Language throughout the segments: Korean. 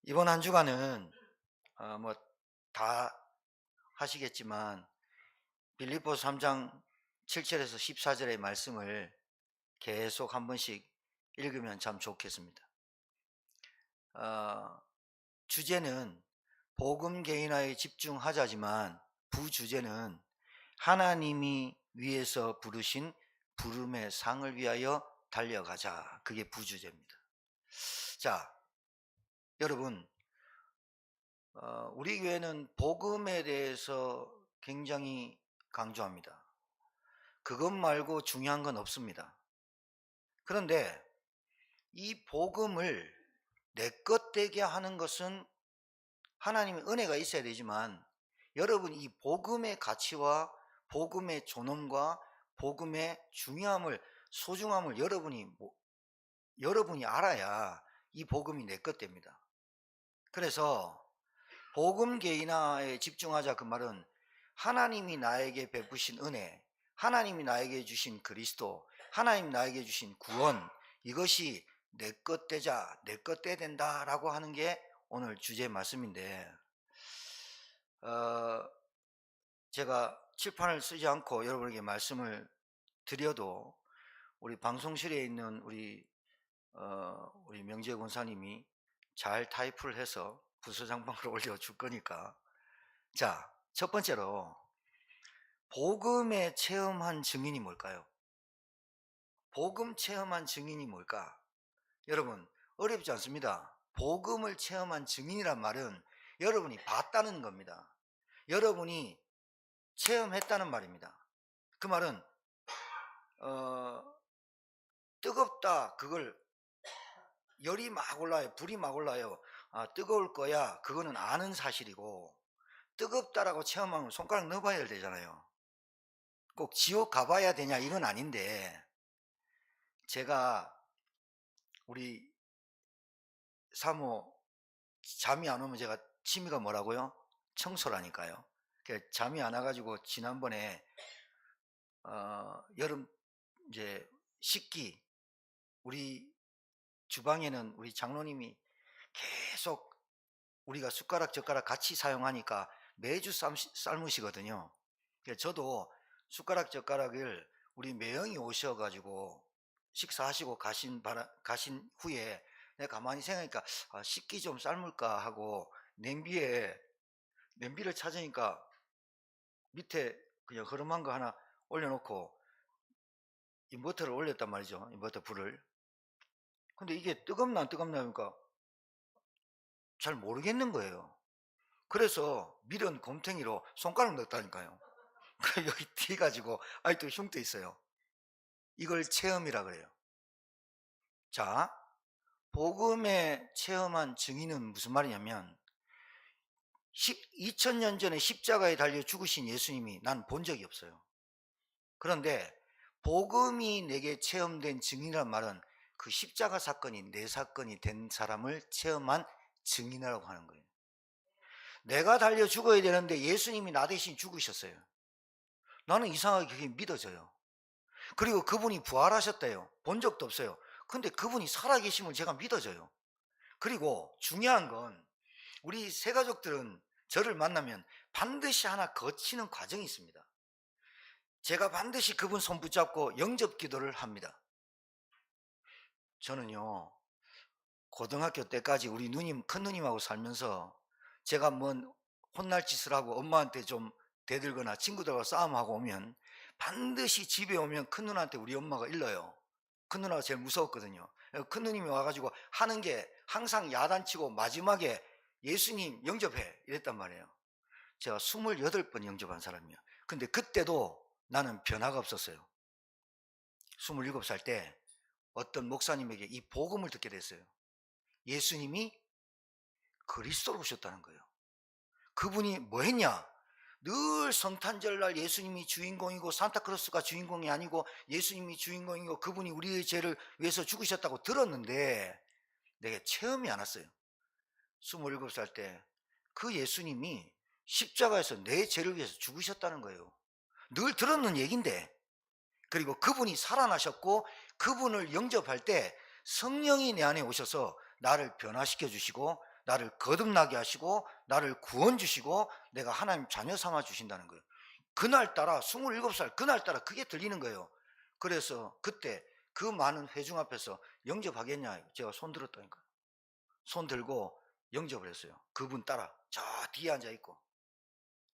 이번 한 주간은 뭐 다 하시겠지만 빌립보서 3장 7 절에서 14 절의 말씀을 계속 한 번씩 읽으면 참 좋겠습니다. 어 주제는 복음 개인화에 집중하자지만 부주제는 하나님이 위에서 부르신 부름의 상을 위하여 달려가자. 그게 부주제입니다. 자, 여러분, 우리 교회는 복음에 대해서 굉장히 강조합니다. 그것 말고 중요한 건 없습니다. 그런데 이 복음을 내 것 되게 하는 것은 하나님의 은혜가 있어야 되지만, 여러분, 이 복음의 가치와 복음의 존엄과 복음의 중요함을, 소중함을 여러분이 알아야 이 복음이 내 것 됩니다. 그래서 복음 개인화에 집중하자, 그 말은 하나님이 나에게 베푸신 은혜, 하나님이 나에게 주신 그리스도, 하나님이 나에게 주신 구원, 이것이 내 것 되자, 내 것 돼야 된다라고 하는 게 오늘 주제 말씀인데, 어, 제가 칠판을 쓰지 않고 여러분에게 말씀을 드려도 우리 방송실에 있는 우리 명재 권사님이 잘 타이프를 해서 부서장방으로 올려줄 거니까. 자, 첫 번째로 복음에 체험한 증인이 뭘까요? 복음 체험한 증인이 뭘까? 여러분, 어렵지 않습니다. 복음을 체험한 증인이란 말은 여러분이 봤다는 겁니다. 여러분이 체험했다는 말입니다. 그 말은 뜨겁다, 그걸 열이 막 올라요, 불이 막 올라요. 뜨거울 거야, 그거는 아는 사실이고, 뜨겁다라고 체험하면 손가락 넣어봐야 되잖아요. 꼭 지옥 가봐야 되냐, 이건 아닌데, 제가 우리 사모 잠이 안 오면 제가 취미가 뭐라고요? 청소라니까요. 잠이 안 와가지고 지난번에 여름 이제 식기, 우리 주방에는 우리 장로님이 계속 우리가 숟가락 젓가락 같이 사용하니까 매주 삶으시거든요. 그래서 저도 숟가락 젓가락을 우리 매형이 오셔가지고 식사하시고 가신 후에 내가 가만히 생각하니까 식기 좀 삶을까 하고 냄비를 찾으니까 밑에 그냥 흐름한 거 하나 올려놓고 인버터를 올렸단 말이죠. 인버터 불을. 근데 이게 뜨겁나 안 뜨겁나 하니까 잘 모르겠는 거예요. 그래서 밀은 곰탱이로 손가락 넣었다니까요. 여기 튀가지고 아직도 흉터 있어요. 이걸 체험이라 그래요. 자, 복음에 체험한 증인은 무슨 말이냐면 2000년 전에 십자가에 달려 죽으신 예수님이 난 본 적이 없어요. 그런데 복음이 내게 체험된 증인이란 말은 그 십자가 사건이 내 사건이 된 사람을 체험한 증인이라고 하는 거예요. 내가 달려 죽어야 되는데 예수님이 나 대신 죽으셨어요. 나는 이상하게 그게 믿어져요. 그리고 그분이 부활하셨대요. 본 적도 없어요. 근데 그분이 살아계심을 제가 믿어져요. 그리고 중요한 건 우리 새가족들은 저를 만나면 반드시 하나 거치는 과정이 있습니다. 제가 반드시 그분 손 붙잡고 영접 기도를 합니다. 저는요, 고등학교 때까지 우리 큰 누님하고 살면서 제가 뭔 혼날 짓을 하고 엄마한테 좀 대들거나 친구들하고 싸움하고 오면 반드시 집에 오면 큰 누나한테 우리 엄마가 일러요. 큰 누나가 제일 무서웠거든요. 큰 누님이 와가지고 하는 게 항상 야단치고 마지막에 예수님 영접해 이랬단 말이에요. 제가 28번 영접한 사람이에요. 근데 그때도 나는 변화가 없었어요. 27살 때 어떤 목사님에게 이 복음을 듣게 됐어요. 예수님이 그리스도로 오셨다는 거예요. 그분이 뭐 했냐? 늘 성탄절날 예수님이 주인공이고 산타크로스가 주인공이 아니고 예수님이 주인공이고 그분이 우리의 죄를 위해서 죽으셨다고 들었는데 내가 체험이 안 왔어요. 27살 때 그 예수님이 십자가에서 내 죄를 위해서 죽으셨다는 거예요. 늘 들었는 얘기인데, 그리고 그분이 살아나셨고 그분을 영접할 때 성령이 내 안에 오셔서 나를 변화시켜 주시고 나를 거듭나게 하시고 나를 구원 주시고 내가 하나님 자녀 삼아 주신다는 거예요. 그날따라 27살 그날따라 그게 들리는 거예요. 그래서 그때 그 많은 회중 앞에서 영접하겠냐 제가 손 들었다니까요. 손 들고 영접을 했어요. 그분 따라 저 뒤에 앉아 있고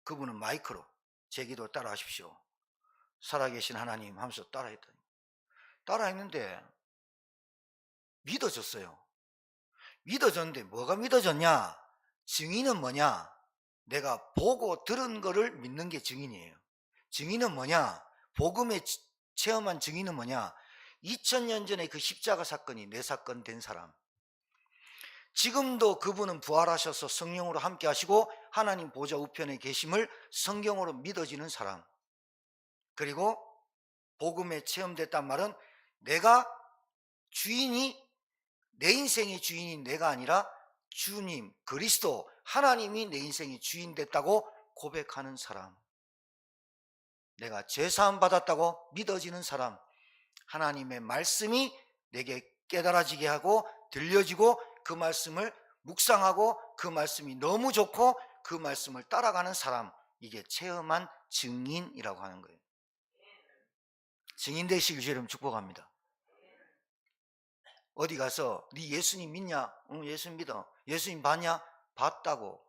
그분은 마이크로 제 기도 따라 하십시오. 살아계신 하나님 하면서 따라 했더니 따라 했는데 믿어졌어요. 믿어졌는데 뭐가 믿어졌냐? 증인은 뭐냐? 내가 보고 들은 거를 믿는 게 증인이에요. 증인은 뭐냐? 복음에 체험한 증인은 뭐냐? 2000년 전에 그 십자가 사건이 내 사건 된 사람. 지금도 그분은 부활하셔서 성령으로 함께 하시고 하나님 보좌 우편에 계심을 성경으로 믿어지는 사람. 그리고 복음에 체험됐단 말은 내가 주인이 내 인생의 주인이 내가 아니라 주님, 그리스도, 하나님이 내 인생의 주인 됐다고 고백하는 사람. 내가 죄사함 받았다고 믿어지는 사람. 하나님의 말씀이 내게 깨달아지게 하고 들려지고 그 말씀을 묵상하고 그 말씀이 너무 좋고 그 말씀을 따라가는 사람. 이게 체험한 증인이라고 하는 거예요. 증인 되시길 주님 축복합니다. 어디 가서 네 예수님 믿냐? 응, 예수님 믿어. 예수님 봤냐? 봤다고.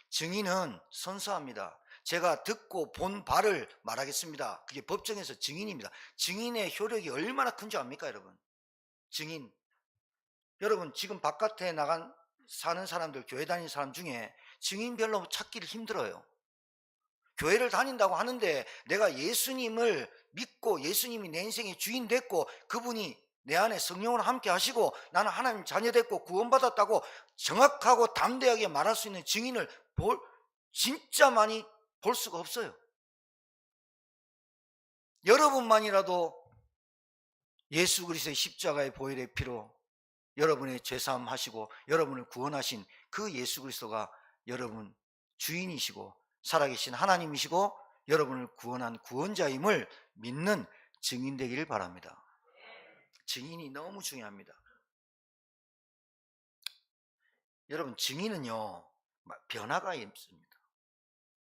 증인은 선서합니다. 제가 듣고 본 바를 말하겠습니다. 그게 법정에서 증인입니다. 증인의 효력이 얼마나 큰 줄 압니까, 여러분? 증인. 여러분 지금 바깥에 나간 사는 사람들, 교회 다니는 사람 중에 증인 별로 찾기를 힘들어요. 교회를 다닌다고 하는데 내가 예수님을 믿고 예수님이 내 인생의 주인 됐고 그분이 내 안에 성령으로 함께 하시고 나는 하나님 자녀 됐고 구원받았다고 정확하고 담대하게 말할 수 있는 증인을 진짜 많이 볼 수가 없어요. 여러분만이라도 예수 그리스도의 십자가의 보혈의 피로 여러분의 죄사함 하시고 여러분을 구원하신 그 예수 그리스도가 여러분 주인이시고 살아계신 하나님이시고 여러분을 구원한 구원자임을 믿는 증인 되기를 바랍니다. 증인이 너무 중요합니다. 여러분 증인은요 변화가 있습니다.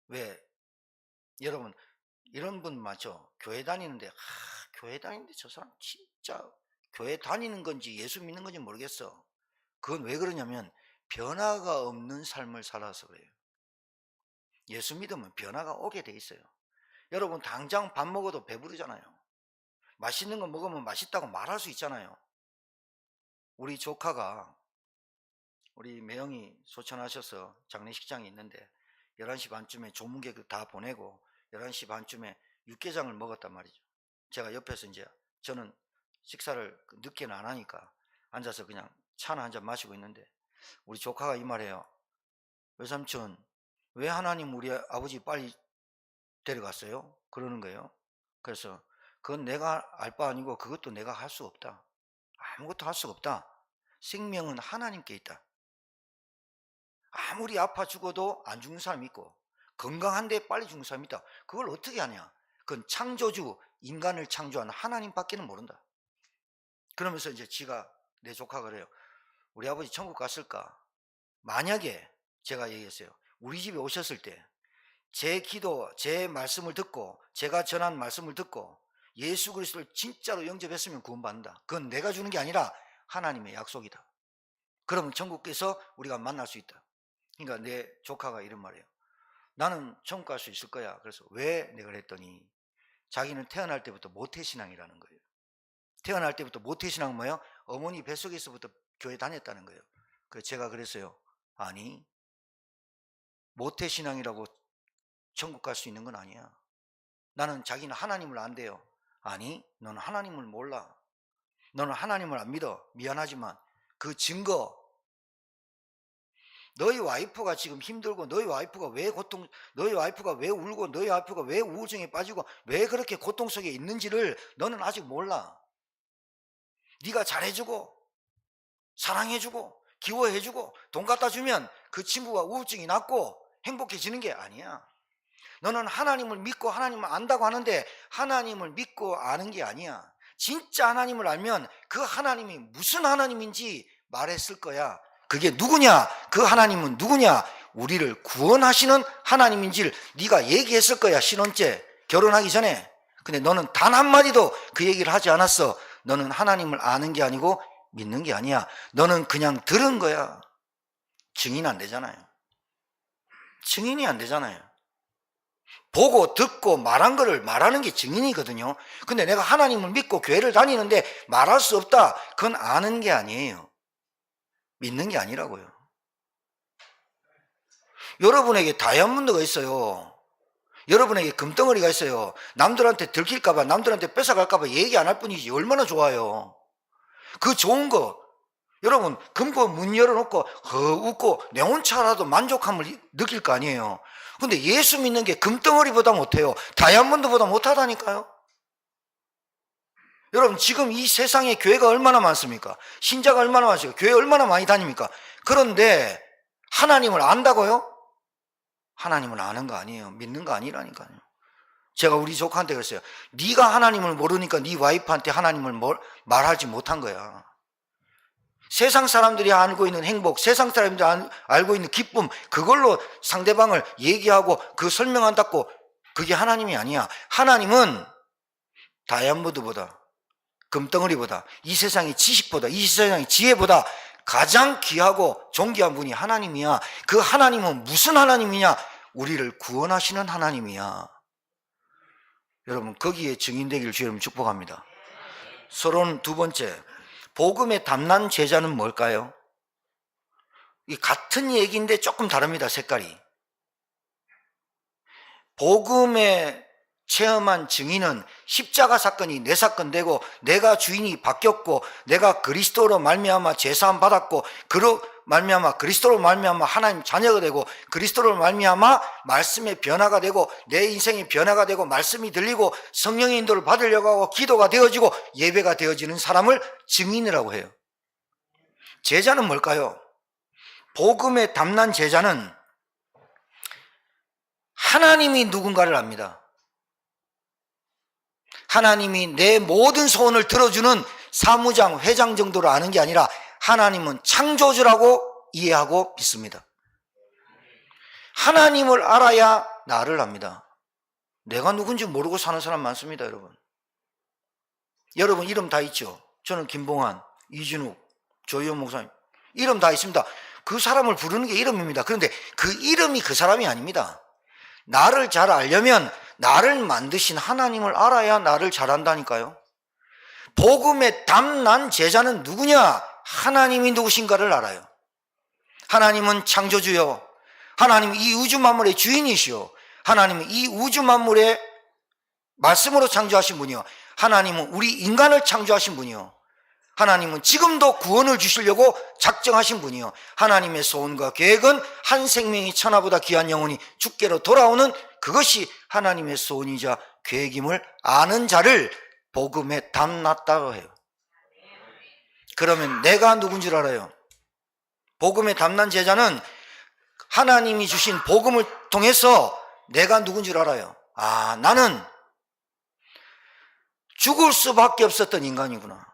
왜? 여러분 이런 분 맞죠? 교회 다니는데 교회 다니는데 저 사람 진짜 교회 다니는 건지 예수 믿는 건지 모르겠어. 그건 왜 그러냐면 변화가 없는 삶을 살아서 그래요. 예수 믿으면 변화가 오게 돼 있어요. 여러분 당장 밥 먹어도 배부르잖아요. 맛있는 거 먹으면 맛있다고 말할 수 있잖아요. 우리 조카가 우리 매형이 소천하셔서 장례식장이 있는데 11시 반쯤에 조문객 다 보내고 11시 반쯤에 육개장을 먹었단 말이죠. 제가 옆에서 이제 저는 식사를 늦게는 안 하니까 앉아서 그냥 차나 한잔 마시고 있는데 우리 조카가 이 말해요. 외삼촌 왜 하나님 우리 아버지 빨리 데려갔어요? 그러는 거예요. 그래서 그건 내가 알 바 아니고 그것도 내가 할 수 없다. 아무것도 할 수가 없다. 생명은 하나님께 있다. 아무리 아파 죽어도 안 죽는 사람이 있고 건강한데 빨리 죽는 사람이 있다. 그걸 어떻게 하냐? 그건 창조주 인간을 창조한 하나님밖에는 모른다. 그러면서 이제 지가 내 조카가 그래요. 우리 아버지 천국 갔을까? 만약에 제가 얘기했어요. 우리 집에 오셨을 때 제 기도, 제 말씀을 듣고 제가 전한 말씀을 듣고 예수 그리스도를 진짜로 영접했으면 구원받는다. 그건 내가 주는 게 아니라 하나님의 약속이다. 그러면 천국에서 우리가 만날 수 있다. 그러니까 내 조카가 이런 말이에요. 나는 천국 갈 수 있을 거야. 그래서 왜? 내가 그랬더니 자기는 태어날 때부터 모태신앙이라는 거예요. 태어날 때부터 모태신앙은 뭐예요? 어머니 뱃속에서부터 교회 다녔다는 거예요. 그래서 제가 그랬어요. 아니 모태신앙이라고 천국 갈 수 있는 건 아니야. 나는 자기는 하나님을 안 돼요. 아니 너는 하나님을 몰라. 너는 하나님을 안 믿어. 미안하지만 그 증거 너희 와이프가 지금 힘들고 너희 와이프가 왜 울고 너희 와이프가 왜 우울증에 빠지고 왜 그렇게 고통 속에 있는지를 너는 아직 몰라. 네가 잘해주고 사랑해주고 기워해주고 돈 갖다 주면 그 친구가 우울증이 낫고 행복해지는 게 아니야. 너는 하나님을 믿고 하나님을 안다고 하는데 하나님을 믿고 아는 게 아니야. 진짜 하나님을 알면 그 하나님이 무슨 하나님인지 말했을 거야. 그게 누구냐? 그 하나님은 누구냐? 우리를 구원하시는 하나님인지를 네가 얘기했을 거야, 신혼째 결혼하기 전에. 근데 너는 단 한마디도 그 얘기를 하지 않았어. 너는 하나님을 아는 게 아니고 믿는 게 아니야. 너는 그냥 들은 거야. 증인 안 되잖아요. 증인이 안 되잖아요. 보고 듣고 말한 거를 말하는 게 증인이거든요. 근데 내가 하나님을 믿고 교회를 다니는데 말할 수 없다. 그건 아는 게 아니에요. 믿는 게 아니라고요. 여러분에게 다이아몬드가 있어요. 여러분에게 금덩어리가 있어요. 남들한테 들킬까봐, 남들한테 뺏어갈까봐 얘기 안 할 뿐이지 얼마나 좋아요. 그 좋은 거, 여러분 금고 문 열어놓고 웃고 내 혼자라도 만족함을 느낄 거 아니에요. 근데 예수 믿는 게 금덩어리보다 못해요. 다이아몬드보다 못하다니까요. 여러분 지금 이 세상에 교회가 얼마나 많습니까? 신자가 얼마나 많습니까? 교회 얼마나 많이 다닙니까? 그런데 하나님을 안다고요? 하나님을 아는 거 아니에요. 믿는 거 아니라니까요. 제가 우리 조카한테 그랬어요. 네가 하나님을 모르니까 네 와이프한테 하나님을 말하지 못한 거야. 세상 사람들이 알고 있는 행복, 세상 사람들이 알고 있는 기쁨, 그걸로 상대방을 얘기하고 그 설명한다고 그게 하나님이 아니야. 하나님은 다이아몬드보다, 금덩어리보다, 이 세상의 지식보다, 이 세상의 지혜보다 가장 귀하고 존귀한 분이 하나님이야. 그 하나님은 무슨 하나님이냐? 우리를 구원하시는 하나님이야. 여러분 거기에 증인되기를 주님 축복합니다. 서론 두 번째, 복음의 담난 제자는 뭘까요? 이 같은 얘기인데 조금 다릅니다. 색깔이. 복음의 체험한 증인은 십자가 사건이 내 사건 되고 내가 주인이 바뀌었고 내가 그리스도로 말미암아 제사함 받았고 그로 말미암아 그리스도로 말미암아 하나님 자녀가 되고 그리스도로 말미암아 말씀의 변화가 되고 내 인생의 변화가 되고 말씀이 들리고 성령의 인도를 받으려고 하고 기도가 되어지고 예배가 되어지는 사람을 증인이라고 해요. 제자는 뭘까요? 복음의 담난 제자는 하나님이 누군가를 압니다. 하나님이 내 모든 소원을 들어주는 사무장, 회장 정도로 아는 게 아니라 하나님은 창조주라고 이해하고 믿습니다. 하나님을 알아야 나를 압니다. 내가 누군지 모르고 사는 사람 많습니다. 여러분 이름 다 있죠? 저는 김봉환, 이진욱, 조희연 목사님 이름 다 있습니다. 그 사람을 부르는 게 이름입니다. 그런데 그 이름이 그 사람이 아닙니다. 나를 잘 알려면 나를 만드신 하나님을 알아야 나를 잘 안다니까요. 복음의 담난 제자는 누구냐? 하나님이 누구신가를 알아요. 하나님은 창조주요, 하나님은 이 우주 만물의 주인이시요, 하나님은 이 우주 만물의 말씀으로 창조하신 분이요, 하나님은 우리 인간을 창조하신 분이요, 하나님은 지금도 구원을 주시려고 작정하신 분이요, 하나님의 소원과 계획은 한 생명이 천하보다 귀한 영혼이 주께로 돌아오는 그것이 하나님의 소원이자 계획임을 아는 자를 복음에 담났다고 해요. 그러면 내가 누군 줄 알아요? 복음에 담난 제자는 하나님이 주신 복음을 통해서 내가 누군 줄 알아요. 아, 나는 죽을 수밖에 없었던 인간이구나.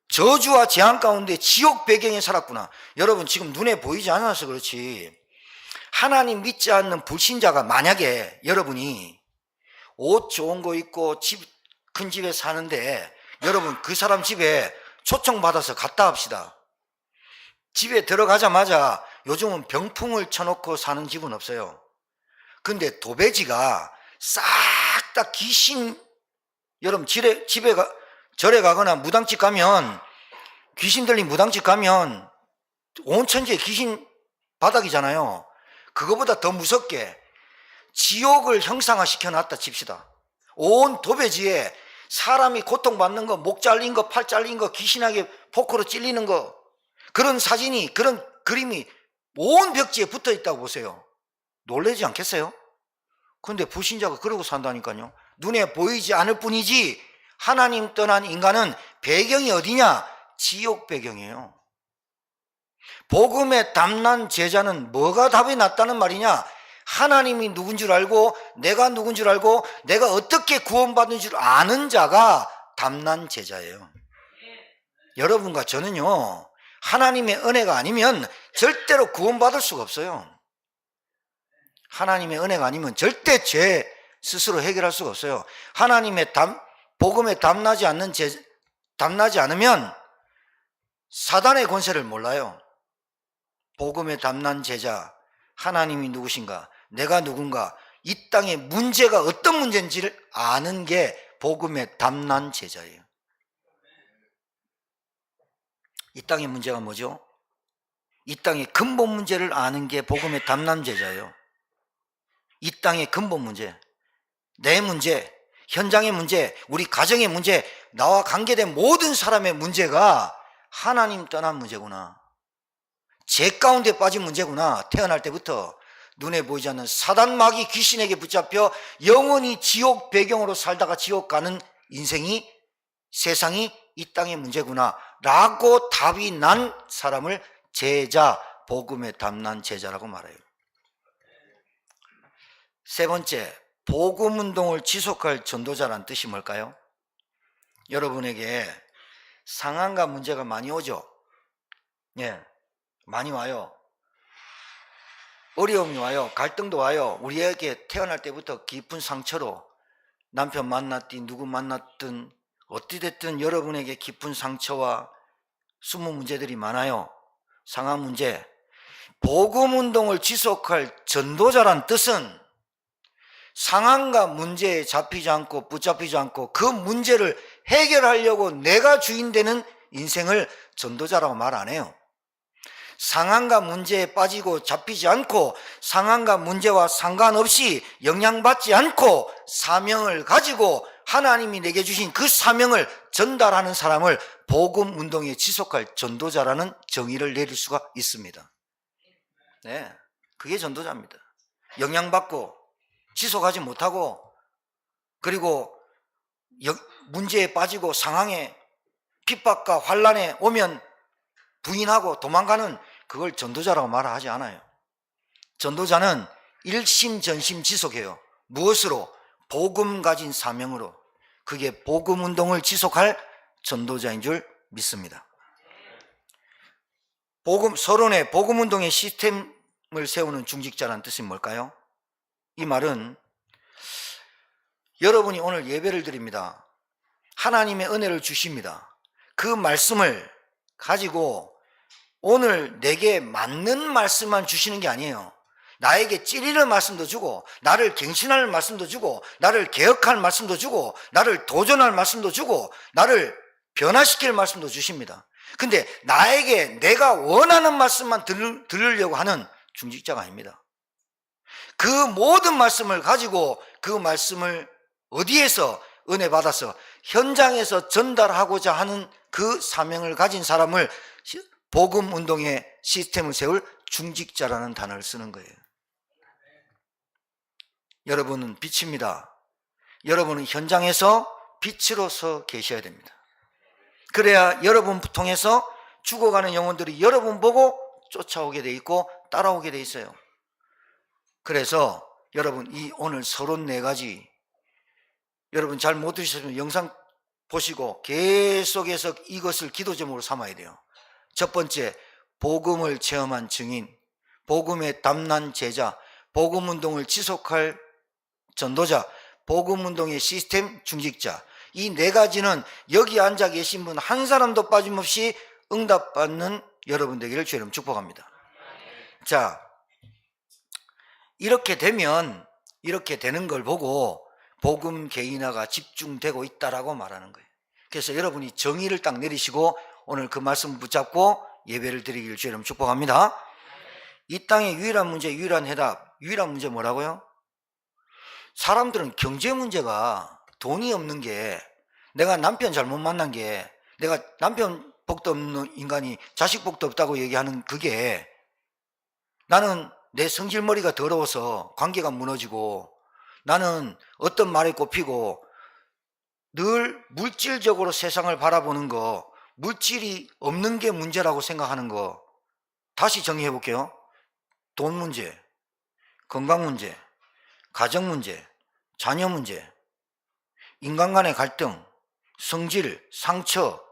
저주와 재앙 가운데 지옥 배경에 살았구나. 여러분 지금 눈에 보이지 않아서 그렇지, 하나님 믿지 않는 불신자가 만약에 여러분이 옷 좋은 거 입고 큰 집에 사는데 여러분 그 사람 집에 초청받아서 갔다 합시다. 집에 들어가자마자 요즘은 병풍을 쳐놓고 사는 집은 없어요. 근데 도배지가 싹 다 귀신, 여러분 절에 가거나 무당집 가면, 귀신 들린 무당집 가면 온 천지에 귀신 바닥이잖아요. 그거보다 더 무섭게 지옥을 형상화시켜 놨다 칩시다. 온 도배지에 사람이 고통받는 거, 목 잘린 거, 팔 잘린 거, 귀신에게 포크로 찔리는 거, 그런 사진이, 그런 그림이 온 벽지에 붙어 있다고 보세요. 놀라지 않겠어요? 근데 불신자가 그러고 산다니까요. 눈에 보이지 않을 뿐이지 하나님 떠난 인간은 배경이 어디냐? 지옥 배경이에요. 복음에 담난 제자는 뭐가 답이 났다는 말이냐? 하나님이 누군 줄 알고 내가 누군 줄 알고 내가 어떻게 구원받은 줄 아는 자가 담난 제자예요. 여러분과 저는요, 하나님의 은혜가 아니면 절대로 구원받을 수가 없어요. 하나님의 은혜가 아니면 절대 죄 스스로 해결할 수가 없어요. 하나님의 복음에 담나지 않으면 사단의 권세를 몰라요. 복음에 담난 제자, 하나님이 누구신가, 내가 누군가, 이 땅의 문제가 어떤 문제인지를 아는 게 복음에 담난 제자예요. 이 땅의 문제가 뭐죠? 이 땅의 근본 문제를 아는 게 복음에 담난 제자예요. 이 땅의 근본 문제, 내 문제, 현장의 문제, 우리 가정의 문제, 나와 관계된 모든 사람의 문제가 하나님 떠난 문제구나, 죄 가운데 빠진 문제구나. 태어날 때부터 눈에 보이지 않는 사단 마귀 귀신에게 붙잡혀 영원히 지옥 배경으로 살다가 지옥 가는 인생이, 세상이 이 땅의 문제구나 라고 답이 난 사람을 제자, 복음에 담난 제자라고 말해요. 세 번째, 복음운동을 지속할 전도자란 뜻이 뭘까요? 여러분에게 상한가 문제가 많이 오죠? 예, 많이 와요. 어려움이 와요. 갈등도 와요. 우리에게 태어날 때부터 깊은 상처로 남편 만났든 누구 만났든 어찌됐든 여러분에게 깊은 상처와 숨은 문제들이 많아요. 상한 문제. 복음운동을 지속할 전도자란 뜻은 상한가 문제에 잡히지 않고 붙잡히지 않고 그 문제를 해결하려고 내가 주인 되는 인생을 전도자라고 말 안 해요. 상한가 문제에 빠지고 잡히지 않고 상한가 문제와 상관없이 영향받지 않고 사명을 가지고 하나님이 내게 주신 그 사명을 전달하는 사람을 복음 운동에 지속할 전도자라는 정의를 내릴 수가 있습니다. 네, 그게 전도자입니다. 영향받고 지속하지 못하고 그리고 문제에 빠지고 상황에 핍박과 환난에 오면 부인하고 도망가는, 그걸 전도자라고 말하지 않아요. 전도자는 일심전심지속해요. 무엇으로? 복음 가진 사명으로. 그게 복음 운동을 지속할 전도자인 줄 믿습니다. 서론에 복음 운동의 시스템을 세우는 중직자라는 뜻이 뭘까요? 이 말은 여러분이 오늘 예배를 드립니다. 하나님의 은혜를 주십니다. 그 말씀을 가지고 오늘 내게 맞는 말씀만 주시는 게 아니에요. 나에게 찌르는 말씀도 주고, 나를 갱신할 말씀도 주고, 나를 개혁할 말씀도 주고, 나를 도전할 말씀도 주고, 나를 변화시킬 말씀도 주십니다. 근데 나에게 내가 원하는 말씀만 들으려고 하는 중직자가 아닙니다. 그 모든 말씀을 가지고 그 말씀을 어디에서 은혜 받아서 현장에서 전달하고자 하는 그 사명을 가진 사람을 복음 운동의 시스템을 세울 중직자라는 단어를 쓰는 거예요. 여러분은 빛입니다. 여러분은 현장에서 빛으로서 계셔야 됩니다. 그래야 여러분 통해서 죽어가는 영혼들이 여러분 보고 쫓아오게 돼 있고 따라오게 돼 있어요. 그래서 여러분, 이 오늘 34가지 여러분 잘 못 들으셨으면 영상 보시고 계속해서 이것을 기도 제목으로 삼아야 돼요. 첫 번째, 복음을 체험한 증인, 복음에 담난 제자, 복음 운동을 지속할 전도자, 복음 운동의 시스템 중직자. 이 네 가지는 여기 앉아 계신 분 한 사람도 빠짐없이 응답받는 여러분 되기를 주의 이름 축복합니다. 자, 이렇게 되면, 이렇게 되는 걸 보고 복음 개인화가 집중되고 있다라고 말하는 거예요. 그래서 여러분이 정의를 딱 내리시고 오늘 그 말씀 붙잡고 예배를 드리기를 주의 이름 축복합니다. 이 땅의 유일한 문제, 유일한 해답, 유일한 문제 뭐라고요? 사람들은 경제 문제가, 돈이 없는 게, 내가 남편 잘못 만난 게, 내가 남편 복도 없는 인간이 자식 복도 없다고 얘기하는 그게, 나는 내 성질머리가 더러워서 관계가 무너지고, 나는 어떤 말에 꼽히고, 늘 물질적으로 세상을 바라보는 거, 물질이 없는 게 문제라고 생각하는 거, 다시 정리해 볼게요. 돈 문제, 건강 문제, 가정 문제, 자녀 문제, 인간 간의 갈등, 성질, 상처,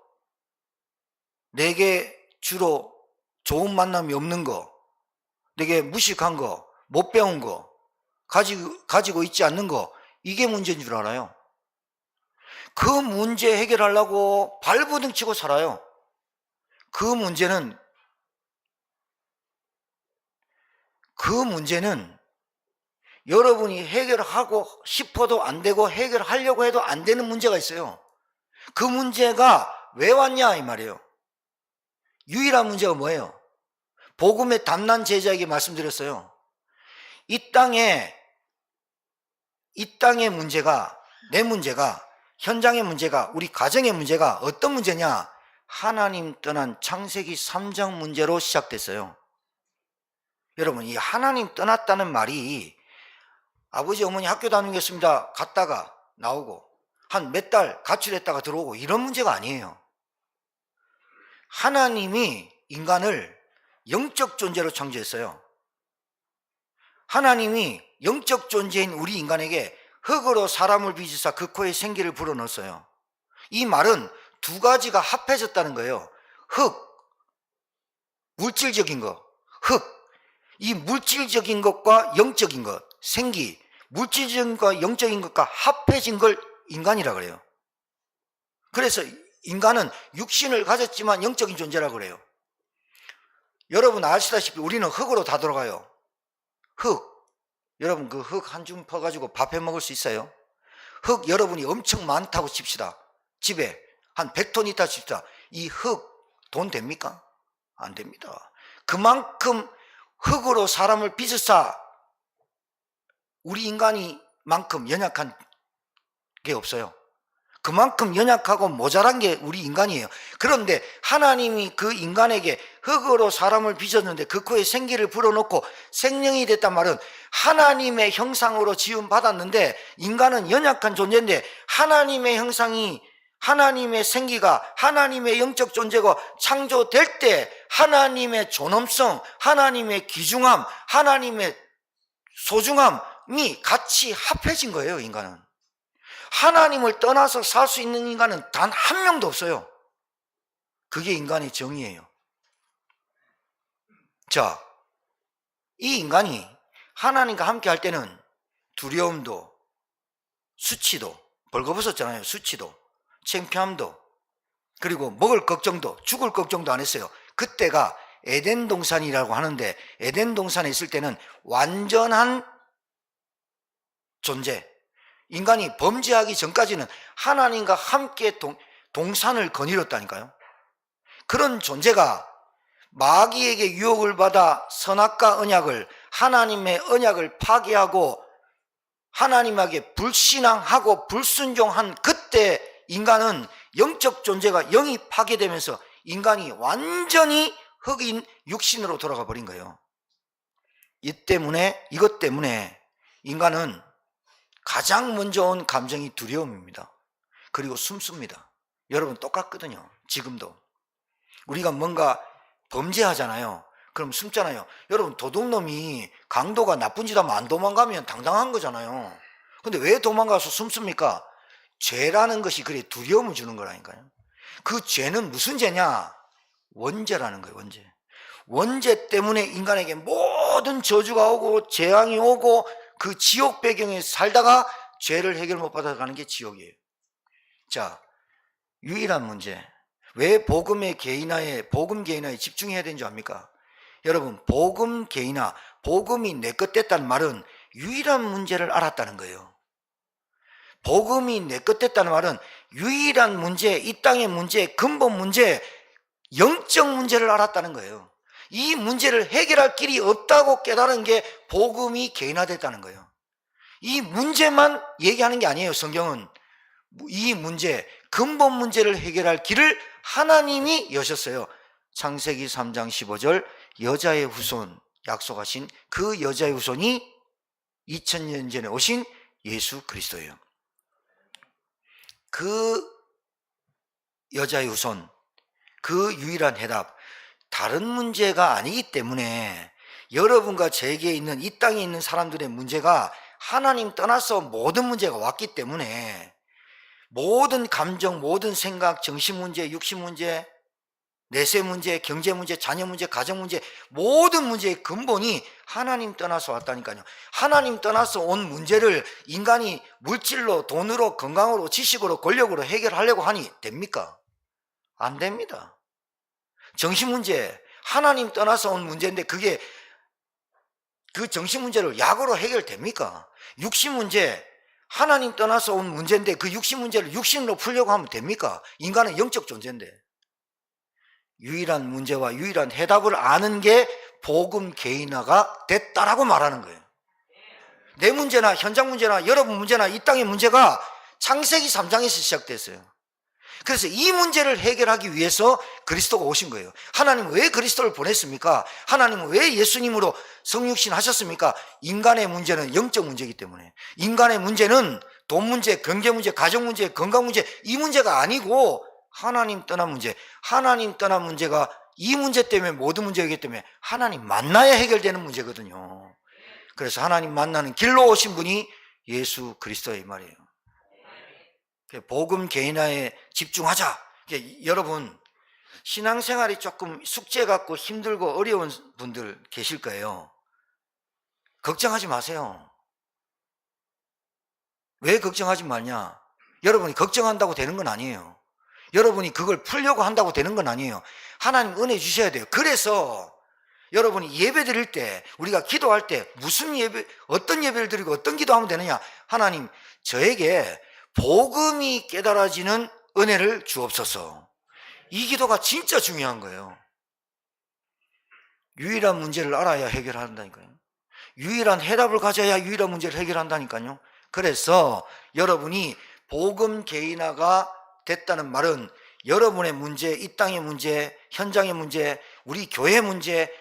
내게 주로 좋은 만남이 없는 거, 되게 무식한 거, 못 배운 거, 가지고 있지 않는 거, 이게 문제인 줄 알아요. 그 문제 해결하려고 발버둥 치고 살아요. 그 문제는 여러분이 해결하고 싶어도 안 되고 해결하려고 해도 안 되는 문제가 있어요. 그 문제가 왜 왔냐 이 말이에요. 유일한 문제가 뭐예요? 복음의 담난 제자에게 말씀드렸어요. 이 땅의 문제가, 내 문제가, 현장의 문제가, 우리 가정의 문제가 어떤 문제냐? 하나님 떠난 창세기 3장 문제로 시작됐어요. 여러분, 이 하나님 떠났다는 말이 아버지 어머니 학교 다니겠습니다 갔다가 나오고 한 몇 달 가출했다가 들어오고 이런 문제가 아니에요. 하나님이 인간을 영적 존재로 창조했어요. 하나님이 영적 존재인 우리 인간에게 흙으로 사람을 빚으사 그 코에 생기를 불어넣었어요. 이 말은 두 가지가 합해졌다는 거예요. 흙, 물질적인 것, 흙, 이 물질적인 것과 영적인 것, 생기, 물질적인 것과 영적인 것과 합해진 걸 인간이라 그래요. 그래서 인간은 육신을 가졌지만 영적인 존재라고 그래요. 여러분 아시다시피 우리는 흙으로 다 돌아가요. 흙. 여러분 그 흙 한 줌 퍼가지고 밥 해 먹을 수 있어요? 흙 여러분이 엄청 많다고 칩시다. 집에 한 100톤 있다 칩시다. 이 흙 돈 됩니까? 안 됩니다. 그만큼 흙으로 사람을 빚으사 우리 인간이 만큼 연약한 게 없어요. 그만큼 연약하고 모자란 게 우리 인간이에요. 그런데 하나님이 그 인간에게 흙으로 사람을 빚었는데 그 코에 생기를 불어넣고 생명이 됐단 말은 하나님의 형상으로 지음받았는데 인간은 연약한 존재인데 하나님의 형상이, 하나님의 생기가, 하나님의 영적 존재가 창조될 때 하나님의 존엄성, 하나님의 귀중함, 하나님의 소중함이 같이 합해진 거예요. 인간은 하나님을 떠나서 살 수 있는 인간은 단 한 명도 없어요. 그게 인간의 정의예요. 자, 이 인간이 하나님과 함께 할 때는 두려움도, 수치도, 벌거벗었잖아요. 수치도, 창피함도, 그리고 먹을 걱정도, 죽을 걱정도 안 했어요. 그때가 에덴 동산이라고 하는데 에덴 동산에 있을 때는 완전한 존재, 인간이 범죄하기 전까지는 하나님과 함께 동산을 거닐었다니까요. 그런 존재가 마귀에게 유혹을 받아 선악과 언약을, 하나님의 언약을 파괴하고 하나님에게 불신앙하고 불순종한 그때 인간은 영적 존재가 영이 파괴되면서 인간이 완전히 흙인 육신으로 돌아가 버린 거예요. 이것 때문에 인간은 가장 먼저 온 감정이 두려움입니다. 그리고 숨습니다. 여러분 똑같거든요. 지금도 우리가 뭔가 범죄하잖아요. 그럼 숨잖아요. 여러분 도둑놈이 강도가 나쁜 짓 하면 안 도망가면 당당한 거잖아요. 근데 왜 도망가서 숨습니까? 죄라는 것이 그래 두려움을 주는 거라니까요. 그 죄는 무슨 죄냐? 원죄라는 거예요. 원죄 때문에 인간에게 모든 저주가 오고 재앙이 오고 그 지옥 배경에 살다가 죄를 해결 못 받아가는 게 지옥이에요. 자, 유일한 문제. 왜 복음 개인화에 집중해야 되는 줄 압니까? 여러분, 복음 개인화, 복음이 내 것 됐다는 말은 유일한 문제를 알았다는 거예요. 복음이 내 것 됐다는 말은 유일한 문제, 이 땅의 문제, 근본 문제, 영적 문제를 알았다는 거예요. 이 문제를 해결할 길이 없다고 깨달은 게 복음이 개인화됐다는 거예요. 이 문제만 얘기하는 게 아니에요. 성경은 이 문제, 근본 문제를 해결할 길을 하나님이 여셨어요. 창세기 3장 15절 여자의 후손 약속하신 그 여자의 후손이 2000년 전에 오신 예수 그리스도예요. 그 여자의 후손, 그 유일한 해답, 다른 문제가 아니기 때문에 여러분과 제게 있는 이 땅에 있는 사람들의 문제가 하나님 떠나서 모든 문제가 왔기 때문에 모든 감정, 모든 생각, 정신 문제, 육신 문제, 내세 문제, 경제 문제, 자녀 문제, 가정 문제, 모든 문제의 근본이 하나님 떠나서 왔다니까요. 하나님 떠나서 온 문제를 인간이 물질로, 돈으로, 건강으로, 지식으로, 권력으로 해결하려고 하니 됩니까? 안 됩니다. 정신 문제, 하나님 떠나서 온 문제인데 그게 그 정신 문제를 약으로 해결됩니까? 육신 문제, 하나님 떠나서 온 문제인데 그 육신 문제를 육신으로 풀려고 하면 됩니까? 인간은 영적 존재인데. 유일한 문제와 유일한 해답을 아는 게 복음 개인화가 됐다라고 말하는 거예요. 내 문제나 현장 문제나 여러분 문제나 이 땅의 문제가 창세기 3장에서 시작됐어요. 그래서 이 문제를 해결하기 위해서 그리스도가 오신 거예요. 하나님은 왜 그리스도를 보냈습니까? 하나님은 왜 예수님으로 성육신 하셨습니까? 인간의 문제는 영적 문제이기 때문에. 인간의 문제는 돈 문제, 경제 문제, 가정 문제, 건강 문제, 이 문제가 아니고 하나님 떠난 문제. 하나님 떠난 문제가 이 문제 때문에 모든 문제이기 때문에 하나님 만나야 해결되는 문제거든요. 그래서 하나님 만나는 길로 오신 분이 예수 그리스도의 말이에요. 복음 개인화에 집중하자. 여러분 신앙생활이 조금 숙제 같고 힘들고 어려운 분들 계실 거예요. 걱정하지 마세요. 왜 걱정하지 말냐? 여러분이 걱정한다고 되는 건 아니에요. 여러분이 그걸 풀려고 한다고 되는 건 아니에요. 하나님 은혜 주셔야 돼요. 그래서 여러분이 예배 드릴 때, 우리가 기도할 때 무슨 예배, 어떤 예배를 드리고 어떤 기도하면 되느냐? 하나님 저에게 복음이 깨달아지는 은혜를 주옵소서. 이 기도가 진짜 중요한 거예요. 유일한 문제를 알아야 해결한다니까요. 유일한 해답을 가져야 유일한 문제를 해결한다니까요. 그래서 여러분이 복음 개인화가 됐다는 말은 여러분의 문제, 이 땅의 문제, 현장의 문제, 우리 교회 문제,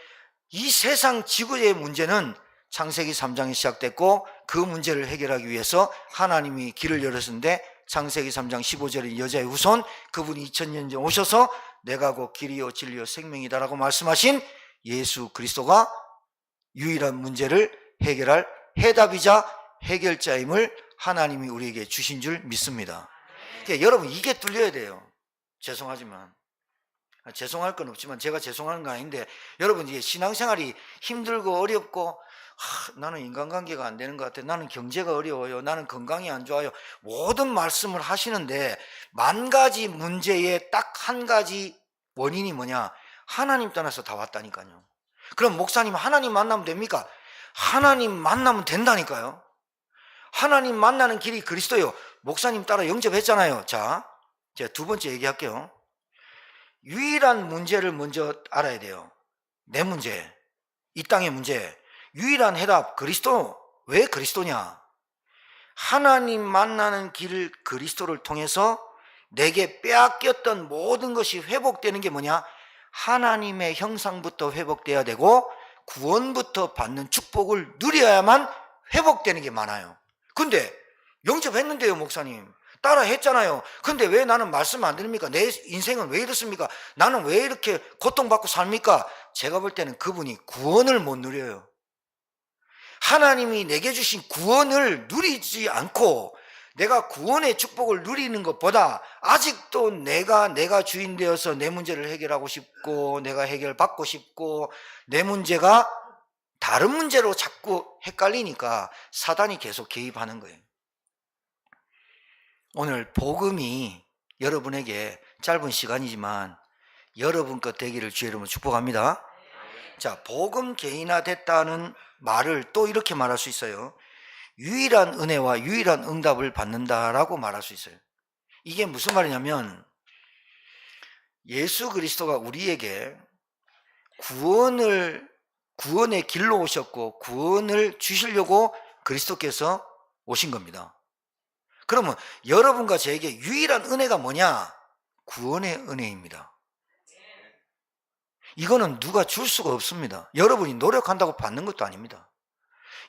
이 세상 지구의 문제는 창세기 3장이 시작됐고 그 문제를 해결하기 위해서 하나님이 길을 열었는데 창세기 3장 15절의 여자의 후손, 그분이 2000년 전 오셔서 내가 곧 길이요 진리요 생명이다라고 말씀하신 예수 그리스도가 유일한 문제를 해결할 해답이자 해결자임을 하나님이 우리에게 주신 줄 믿습니다. 그러니까 여러분 이게 뚫려야 돼요. 죄송하지만, 죄송할 건 없지만 제가 죄송하는 건 아닌데, 여러분 이게 신앙생활이 힘들고 어렵고 나는 인간관계가 안 되는 것 같아, 나는 경제가 어려워요, 나는 건강이 안 좋아요, 모든 말씀을 하시는데 만 가지 문제의 딱 한 가지 원인이 뭐냐? 하나님 떠나서 다 왔다니까요. 그럼 목사님 하나님 만나면 됩니까? 하나님 만나면 된다니까요. 하나님 만나는 길이 그리스도예요. 목사님 따라 영접했잖아요. 자, 제가 두 번째 얘기할게요. 유일한 문제를 먼저 알아야 돼요. 내 문제, 이 땅의 문제. 유일한 해답 그리스도. 왜 그리스도냐? 하나님 만나는 길을 그리스도를 통해서 내게 빼앗겼던 모든 것이 회복되는 게 뭐냐? 하나님의 형상부터 회복돼야 되고 구원부터 받는 축복을 누려야만 회복되는 게 많아요. 근데 영접했는데요, 목사님. 따라 했잖아요. 근데 왜 나는 말씀 안 드립니까? 내 인생은 왜 이렇습니까? 나는 왜 이렇게 고통받고 삽니까? 제가 볼 때는 그분이 구원을 못 누려요. 하나님이 내게 주신 구원을 누리지 않고 내가 구원의 축복을 누리는 것보다 아직도 내가 주인 되어서 내 문제를 해결하고 싶고 내가 해결받고 싶고 내 문제가 다른 문제로 자꾸 헷갈리니까 사단이 계속 개입하는 거예요. 오늘 복음이 여러분에게 짧은 시간이지만 여러분 것 되기를 주의 이름으로 축복합니다. 자, 복음 개인화됐다는 말을 또 이렇게 말할 수 있어요. 유일한 은혜와 유일한 응답을 받는다라고 말할 수 있어요. 이게 무슨 말이냐면 예수 그리스도가 우리에게 구원의 길로 오셨고 구원을 주시려고 그리스도께서 오신 겁니다. 그러면 여러분과 저에게 유일한 은혜가 뭐냐? 구원의 은혜입니다. 이거는 누가 줄 수가 없습니다. 여러분이 노력한다고 받는 것도 아닙니다.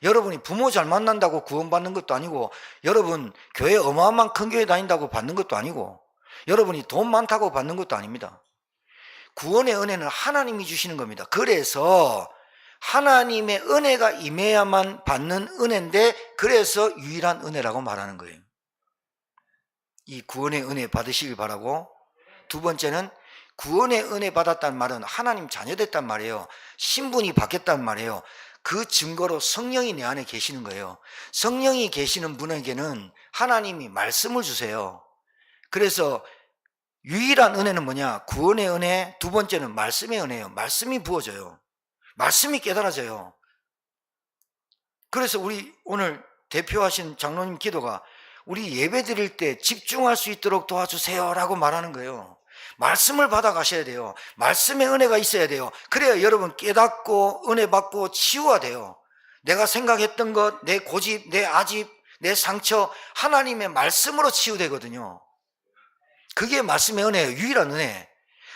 여러분이 부모 잘 만난다고 구원받는 것도 아니고, 여러분 교회 어마어마한 큰 교회 다닌다고 받는 것도 아니고, 여러분이 돈 많다고 받는 것도 아닙니다. 구원의 은혜는 하나님이 주시는 겁니다. 그래서 하나님의 은혜가 임해야만 받는 은혜인데, 그래서 유일한 은혜라고 말하는 거예요. 이 구원의 은혜 받으시길 바라고, 두 번째는 구원의 은혜 받았다는 말은 하나님 자녀 됐단 말이에요. 신분이 바뀌었단 말이에요. 그 증거로 성령이 내 안에 계시는 거예요. 성령이 계시는 분에게는 하나님이 말씀을 주세요. 그래서 유일한 은혜는 뭐냐? 구원의 은혜, 두 번째는 말씀의 은혜예요. 말씀이 부어져요. 말씀이 깨달아져요. 그래서 우리 오늘 대표하신 장로님 기도가 우리 예배 드릴 때 집중할 수 있도록 도와주세요 라고 말하는 거예요. 말씀을 받아 가셔야 돼요. 말씀의 은혜가 있어야 돼요. 그래야 여러분 깨닫고 은혜 받고 치유가 돼요. 내가 생각했던 것, 내 고집, 내 아집, 내 상처 하나님의 말씀으로 치유되거든요. 그게 말씀의 은혜예요. 유일한 은혜.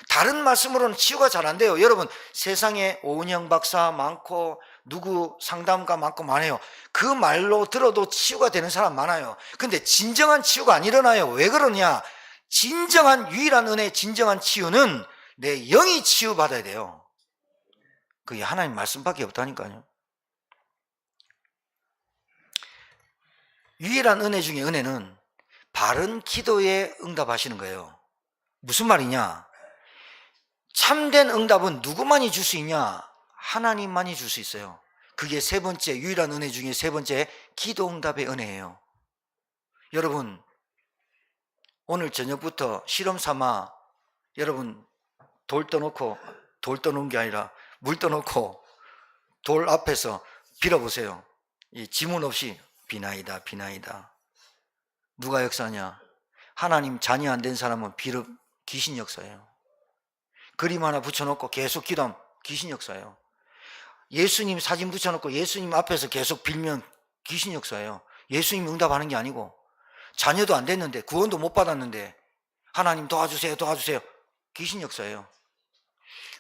다른 말씀으로는 치유가 잘 안 돼요. 여러분 세상에 오은영 박사 많고 누구 상담가 많고 많아요. 그 말로 들어도 치유가 되는 사람 많아요. 근데 진정한 치유가 안 일어나요. 왜 그러냐? 진정한 유일한 은혜, 진정한 치유는 내 영이 치유받아야 돼요. 그게 하나님 말씀밖에 없다니까요. 유일한 은혜 중에 은혜는 바른 기도에 응답하시는 거예요. 무슨 말이냐? 참된 응답은 누구만이 줄 수 있냐? 하나님만이 줄 수 있어요. 그게 세 번째, 유일한 은혜 중에 세 번째, 기도 응답의 은혜예요. 여러분 오늘 저녁부터 실험 삼아 여러분 돌 떠놓은 게 아니라 물 떠놓고 돌 앞에서 빌어보세요. 이 지문 없이 비나이다 비나이다. 누가 역사냐? 하나님 자녀 안 된 사람은 귀신 역사예요. 그림 하나 붙여놓고 계속 기도하면 귀신 역사예요. 예수님 사진 붙여놓고 예수님 앞에서 계속 빌면 귀신 역사예요. 예수님 응답하는 게 아니고 자녀도 안 됐는데 구원도 못 받았는데 하나님 도와주세요 도와주세요. 귀신 역사예요.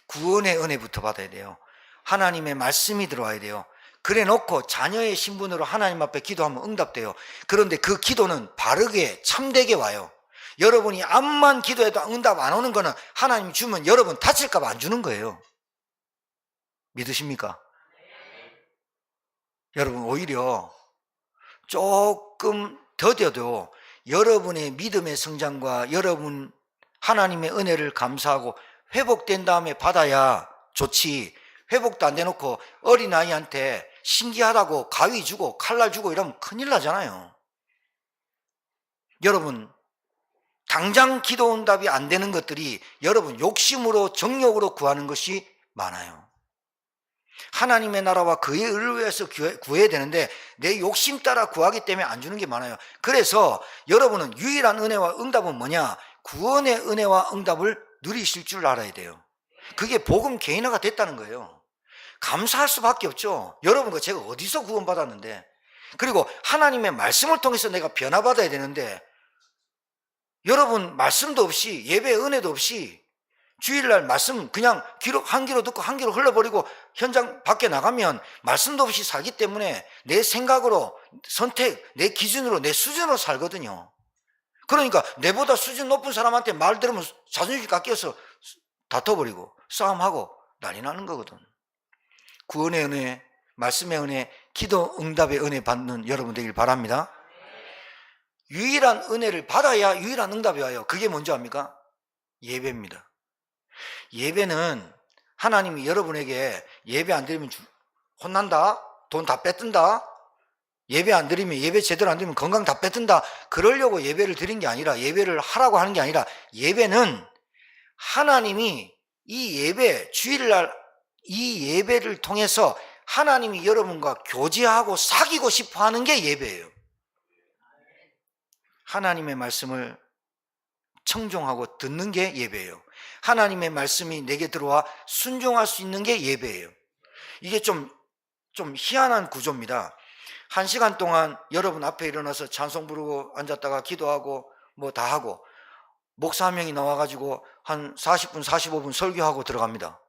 구원의 은혜부터 받아야 돼요. 하나님의 말씀이 들어와야 돼요. 그래 놓고 자녀의 신분으로 하나님 앞에 기도하면 응답돼요. 그런데 그 기도는 바르게 참되게 와요. 여러분이 암만 기도해도 응답 안 오는 거는 하나님 주면 여러분 다칠까 봐 안 주는 거예요. 믿으십니까? 여러분 오히려 조금 더뎌도 여러분의 믿음의 성장과 여러분 하나님의 은혜를 감사하고 회복된 다음에 받아야 좋지, 회복도 안 돼놓고 어린아이한테 신기하다고 가위 주고 칼날 주고 이러면 큰일 나잖아요. 여러분 당장 기도 응답이 안 되는 것들이 여러분 욕심으로 정욕으로 구하는 것이 많아요. 하나님의 나라와 그의 의를 위해서 구해야 되는데 내 욕심 따라 구하기 때문에 안 주는 게 많아요. 그래서 여러분은 유일한 은혜와 응답은 뭐냐? 구원의 은혜와 응답을 누리실 줄 알아야 돼요. 그게 복음 개인화가 됐다는 거예요. 감사할 수밖에 없죠. 여러분과 제가 어디서 구원받았는데, 그리고 하나님의 말씀을 통해서 내가 변화받아야 되는데 여러분 말씀도 없이 예배 은혜도 없이 주일날 말씀 그냥 한 귀로 듣고 한 귀로 흘러버리고 현장 밖에 나가면 말씀도 없이 살기 때문에 내 생각으로 선택, 내 기준으로 내 수준으로 살거든요. 그러니까 내보다 수준 높은 사람한테 말 들으면 자존심 깎여서 다퉈버리고 싸움하고 난리 나는 거거든. 구원의 은혜, 말씀의 은혜, 기도 응답의 은혜 받는 여러분 되길 바랍니다. 유일한 은혜를 받아야 유일한 응답이 와요. 그게 뭔지 압니까? 예배입니다. 예배는 하나님이 여러분에게 예배 안 드리면 혼난다, 돈 다 뺏든다, 예배 안 드리면 예배 제대로 안 드리면 건강 다 뺏든다, 그러려고 예배를 드린 게 아니라, 예배를 하라고 하는 게 아니라, 예배는 하나님이 이 예배, 주일날 이 예배를 통해서 하나님이 여러분과 교제하고 사귀고 싶어 하는 게 예배예요. 하나님의 말씀을 청종하고 듣는 게 예배예요. 하나님의 말씀이 내게 들어와 순종할 수 있는 게 예배예요. 이게 좀 희한한 구조입니다. 1시간 동안 여러분 앞에 일어나서 찬송 부르고 앉았다가 기도하고 뭐 다 하고 목사 한 명이 나와가지고 한 40분 45분 설교하고 들어갑니다.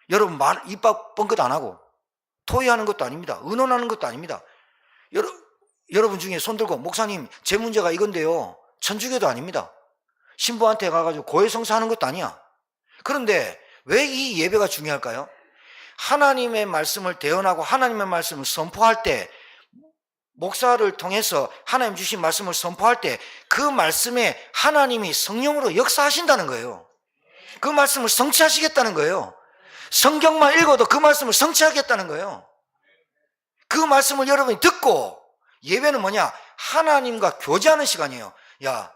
여러분 말 입밥 뻥끗 안 하고 토의하는 것도 아닙니다. 의논하는 것도 아닙니다. 여러분 중에 손 들고 목사님 제 문제가 이건데요, 천주교도 아닙니다. 신부한테 가가지고 고해성사하는 것도 아니야. 그런데 왜 이 예배가 중요할까요? 하나님의 말씀을 대언하고 하나님의 말씀을 선포할 때, 목사를 통해서 하나님 주신 말씀을 선포할 때 그 말씀에 하나님이 성령으로 역사하신다는 거예요. 그 말씀을 성취하시겠다는 거예요. 성경만 읽어도 그 말씀을 성취하겠다는 거예요. 그 말씀을 여러분이 듣고, 예배는 뭐냐? 하나님과 교제하는 시간이에요. 야,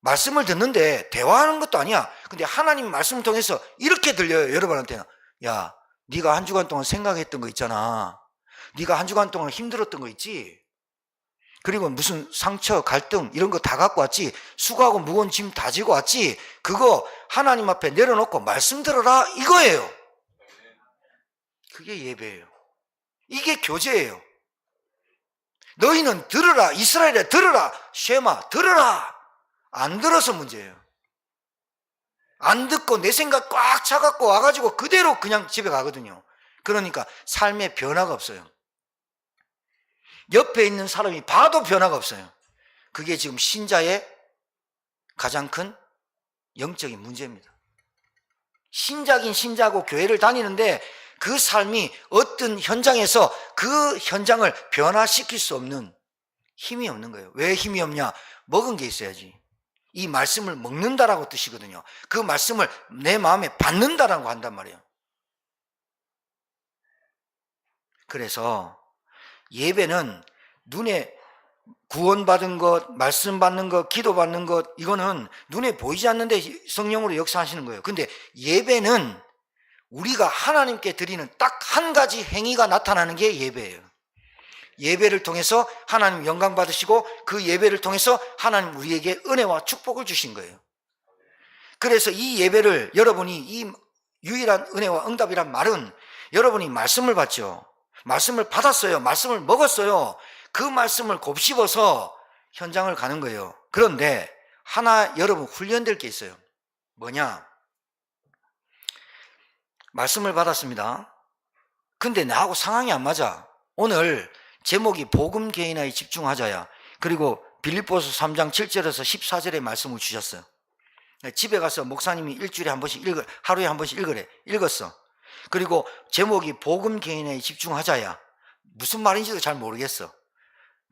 말씀을 듣는데 대화하는 것도 아니야. 근데 하나님 말씀을 통해서 이렇게 들려요, 여러분한테는. 야, 네가 한 주간 동안 생각했던 거 있잖아. 네가 한 주간 동안 힘들었던 거 있지? 그리고 무슨 상처, 갈등 이런 거 다 갖고 왔지? 수고하고 무거운 짐 다 지고 왔지? 그거 하나님 앞에 내려놓고 말씀 들어라, 이거예요. 그게 예배예요. 이게 교제예요. 너희는 들으라, 이스라엘에 들으라, 쉐마 들으라. 안 들어서 문제예요. 안 듣고 내 생각 꽉 차갖고 와가지고 그대로 그냥 집에 가거든요. 그러니까 삶에 변화가 없어요. 옆에 있는 사람이 봐도 변화가 없어요. 그게 지금 신자의 가장 큰 영적인 문제입니다. 신자긴 신자고 교회를 다니는데 그 삶이 어떤 현장에서 그 현장을 변화시킬 수 없는, 힘이 없는 거예요. 왜 힘이 없냐? 먹은 게 있어야지. 이 말씀을 먹는다라고 뜻이거든요. 그 말씀을 내 마음에 받는다라고 한단 말이에요. 그래서 예배는 눈에 구원받은 것, 말씀 받는 것, 기도 받는 것, 이거는 눈에 보이지 않는데 성령으로 역사하시는 거예요. 근데 예배는 우리가 하나님께 드리는 딱 한 가지 행위가 나타나는 게 예배예요. 예배를 통해서 하나님 영광 받으시고 그 예배를 통해서 하나님 우리에게 은혜와 축복을 주신 거예요. 그래서 이 예배를, 여러분이 이 유일한 은혜와 응답이란 말은 여러분이 말씀을 받죠. 말씀을 받았어요. 말씀을 먹었어요. 그 말씀을 곱씹어서 현장을 가는 거예요. 그런데 하나 여러분 훈련될 게 있어요. 뭐냐? 말씀을 받았습니다. 근데 나하고 상황이 안 맞아. 오늘 제목이 복음 개인화에 집중하자야. 그리고 빌립보서 3장 7절에서 14절의 말씀을 주셨어요. 집에 가서 목사님이 일주일에 한 번씩 하루에 한 번씩 읽었어. 그리고 제목이 복음 개인화에 집중하자야. 무슨 말인지도 잘 모르겠어.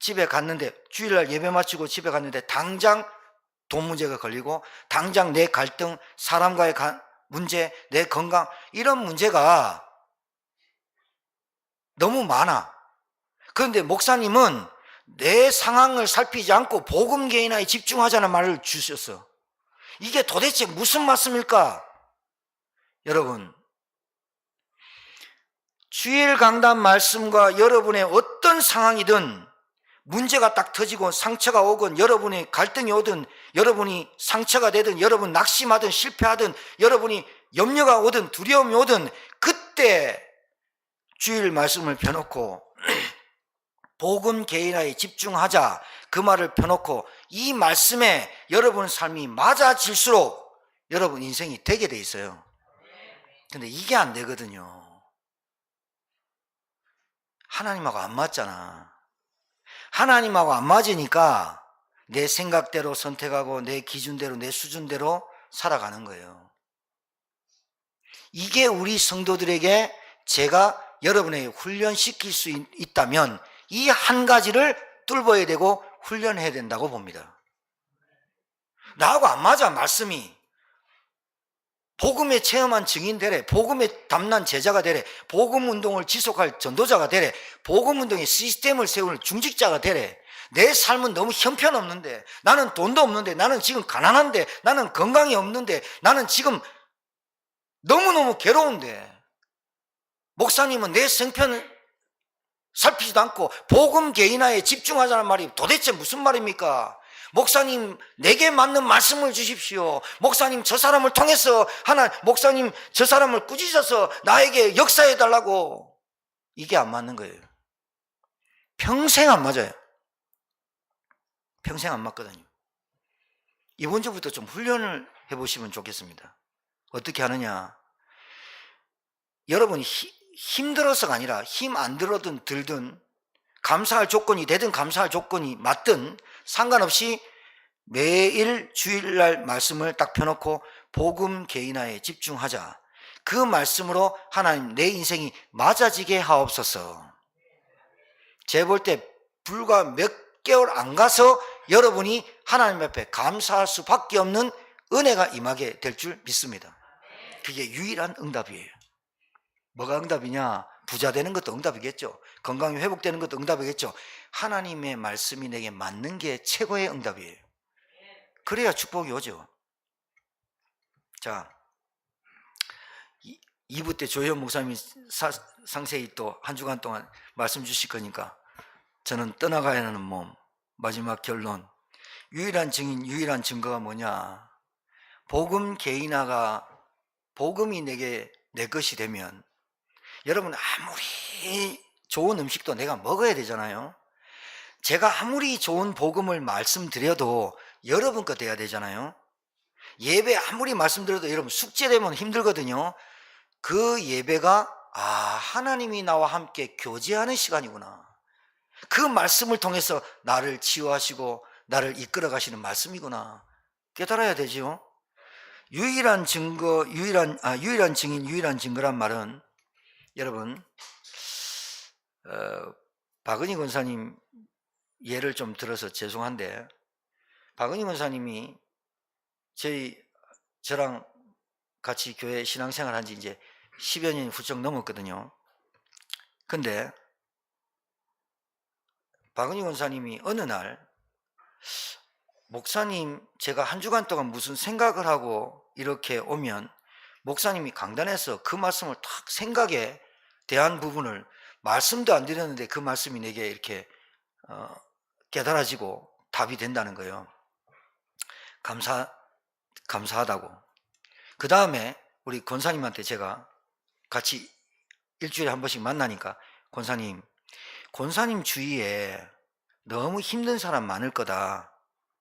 집에 갔는데, 주일날 예배 마치고 집에 갔는데 당장 돈 문제가 걸리고, 당장 내 갈등, 사람과의 문제, 내 건강, 이런 문제가 너무 많아. 그런데 목사님은 내 상황을 살피지 않고 복음 개인화에 집중하자는 말을 주셨어. 이게 도대체 무슨 말씀일까? 여러분, 주일 강단 말씀과 여러분의 어떤 상황이든, 문제가 딱 터지고 상처가 오건, 여러분의 갈등이 오든, 여러분이 상처가 되든, 여러분 낙심하든 실패하든, 여러분이 염려가 오든 두려움이 오든, 그때 주일 말씀을 펴놓고 복음 개인화에 집중하자, 그 말을 펴놓고 이 말씀에 여러분 삶이 맞아질수록 여러분 인생이 되게 돼 있어요. 근데 이게 안 되거든요. 하나님하고 안 맞잖아. 하나님하고 안 맞으니까 내 생각대로 선택하고 내 기준대로, 내 수준대로 살아가는 거예요. 이게 우리 성도들에게 제가 여러분에게 훈련시킬 수 있다면 이 한 가지를 뚫어야 되고 훈련해야 된다고 봅니다. 나하고 안 맞아, 말씀이. 복음에 체험한 증인 되래. 복음에 담난 제자가 되래. 복음 운동을 지속할 전도자가 되래. 복음 운동의 시스템을 세우는 중직자가 되래. 내 삶은 너무 형편없는데, 나는 돈도 없는데, 나는 지금 가난한데, 나는 건강이 없는데, 나는 지금 너무너무 괴로운데, 목사님은 내 생편을 살피지도 않고 복음 개인화에 집중하자는 말이 도대체 무슨 말입니까? 목사님, 내게 맞는 말씀을 주십시오. 목사님, 저 사람을 통해서 목사님, 저 사람을 꾸짖어서 나에게 역사해 달라고. 이게 안 맞는 거예요. 평생 안 맞아요. 평생 안 맞거든요. 이번 주부터 좀 훈련을 해보시면 좋겠습니다. 어떻게 하느냐? 여러분이 힘들어서가 아니라 힘 안 들어든 들든 감사할 조건이 되든 감사할 조건이 맞든 상관없이 매일 주일날 말씀을 딱 펴놓고 복음 개인화에 집중하자. 그 말씀으로 하나님 내 인생이 맞아지게 하옵소서. 제가 볼 때 불과 몇 개월 안 가서 여러분이 하나님 앞에 감사할 수밖에 없는 은혜가 임하게 될 줄 믿습니다. 그게 유일한 응답이에요. 뭐가 응답이냐? 부자 되는 것도 응답이겠죠. 건강이 회복되는 것도 응답이겠죠. 하나님의 말씀이 내게 맞는 게 최고의 응답이에요. 그래야 축복이 오죠. 자, 2부 때 조혜원 목사님이 상세히 또 한 주간 동안 말씀 주실 거니까 저는 떠나가야 하는 몸, 마지막 결론. 유일한 증인, 유일한 증거가 뭐냐? 복음 개인화가, 복음이 내게 내 것이 되면, 여러분 아무리 좋은 음식도 내가 먹어야 되잖아요. 제가 아무리 좋은 복음을 말씀드려도 여러분 거 돼야 되잖아요. 예배 아무리 말씀드려도 여러분 숙제되면 힘들거든요. 그 예배가 하나님이 나와 함께 교제하는 시간이구나. 그 말씀을 통해서 나를 치유하시고 나를 이끌어 가시는 말씀이구나. 깨달아야 되지요. 유일한 증거, 유일한 증인, 유일한 증거란 말은 여러분 박은희 권사님 예를 좀 들어서 죄송한데, 박은희 권사님이 저랑 같이 교회 신앙생활 한 지 이제 10여 년 훌쩍 넘었거든요. 근데 박은희 권사님이 어느 날, 목사님 제가 한 주간 동안 무슨 생각을 하고 이렇게 오면 목사님이 강단에서 그 말씀을 탁 생각에 대한 부분을 말씀도 안 드렸는데 그 말씀이 내게 이렇게 깨달아지고 답이 된다는 거예요. 감사하다고. 그 다음에 우리 권사님한테 제가 같이 일주일에 한 번씩 만나니까, 권사님 주위에 너무 힘든 사람 많을 거다.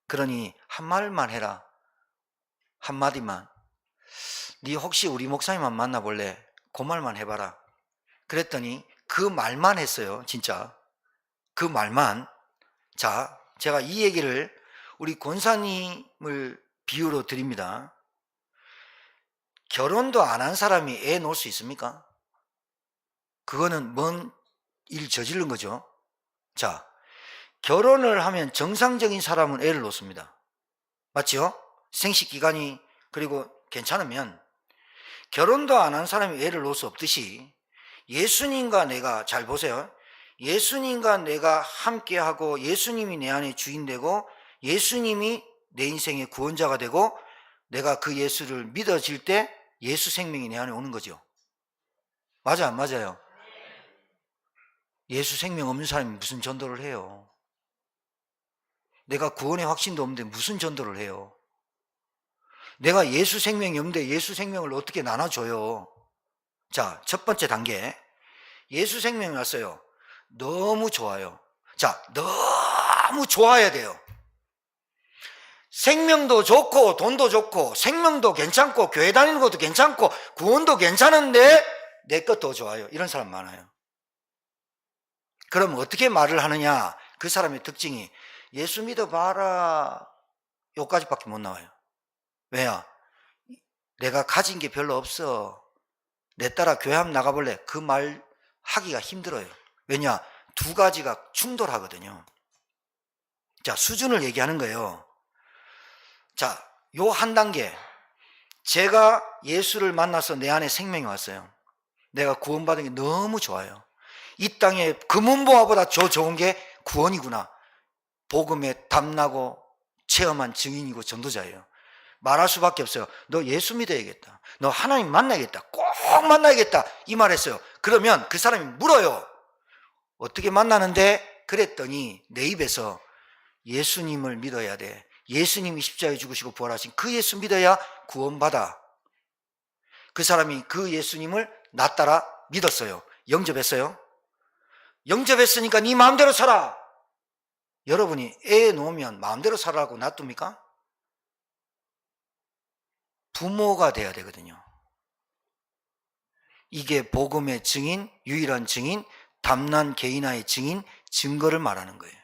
그러니 한 말만 해라. 한마디만. 네 혹시 우리 목사님만 만나볼래? 그 말만 해봐라. 그랬더니 그 말만 했어요. 진짜 그 말만. 자, 제가 이 얘기를 우리 권사님을 비유로 드립니다. 결혼도 안 한 사람이 애 놓을 수 있습니까? 그거는 먼 일 저지른 거죠. 자, 결혼을 하면 정상적인 사람은 애를 놓습니다. 맞죠? 생식기간이 그리고 괜찮으면. 결혼도 안 한 사람이 애를 놓을 수 없듯이 예수님과 내가, 잘 보세요, 예수님과 내가 함께하고 예수님이 내 안에 주인 되고 예수님이 내 인생의 구원자가 되고 내가 그 예수를 믿어질 때 예수 생명이 내 안에 오는 거죠. 맞아 안 맞아요? 예수 생명 없는 사람이 무슨 전도를 해요? 내가 구원의 확신도 없는데 무슨 전도를 해요? 내가 예수 생명이 없는데 예수 생명을 어떻게 나눠줘요? 자, 첫 번째 단계, 예수 생명이 왔어요. 너무 좋아요. 자, 너무 좋아야 돼요. 생명도 좋고 돈도 좋고 생명도 괜찮고 교회 다니는 것도 괜찮고 구원도 괜찮은데 내 것도 좋아요. 이런 사람 많아요. 그럼 어떻게 말을 하느냐? 그 사람의 특징이 예수 믿어봐라 요까지밖에 못 나와요. 왜냐? 내가 가진 게 별로 없어. 내 따라 교회 한번 나가볼래? 그 말 하기가 힘들어요. 왜냐? 두 가지가 충돌하거든요. 자, 수준을 얘기하는 거예요. 자, 요 한 단계. 제가 예수를 만나서 내 안에 생명이 왔어요. 내가 구원받은 게 너무 좋아요. 이 땅에 금은보화보다 더 좋은 게 구원이구나. 복음에 담나고 체험한 증인이고 전도자예요. 말할 수밖에 없어요. 너 예수 믿어야겠다. 너 하나님 만나야겠다. 꼭 만나야겠다. 이 말 했어요. 그러면 그 사람이 물어요. 어떻게 만나는데? 그랬더니 내 입에서 예수님을 믿어야 돼. 예수님이 십자가에 죽으시고 부활하신 그 예수 믿어야 구원받아. 그 사람이 그 예수님을 나 따라 믿었어요. 영접했어요. 영접했으니까 네 마음대로 살아. 여러분이 애 놓으면 마음대로 살아라고 놔둡니까? 부모가 돼야 되거든요. 이게 복음의 증인, 유일한 증인, 담난 개인화의 증인, 증거를 말하는 거예요.